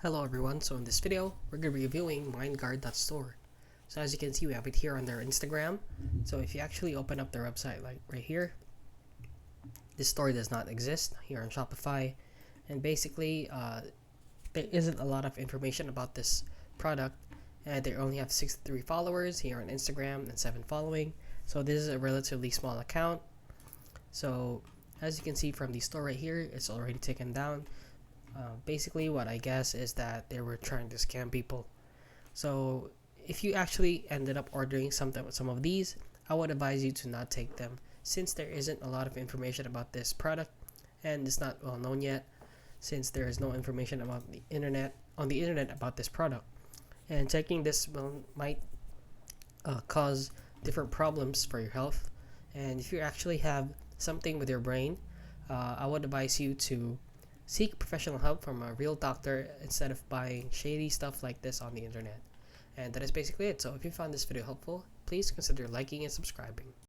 Hello everyone, so in this video, we're going to be reviewing mindguard.store. So as you can see, we have it here on their Instagram. So if you actually open up their website like right here, this store does not exist here on Shopify. And basically, there isn't a lot of information about this product. And they only have 63 followers here on Instagram and 7 following. So this is a relatively small account. So as you can see from the store right here, it's already taken down. Basically what I guess is that they were trying to scam people. So if you actually ended up ordering something with some of these, I would advise you to not take them since there isn't a lot of information about this product and it's not well known yet, since there is no information about the internet about this product. And taking this might cause different problems for your health. And if you actually have something with your brain, I would advise you to seek professional help from a real doctor instead of buying shady stuff like this on the internet. And that is basically it. So if you found this video helpful, please consider liking and subscribing.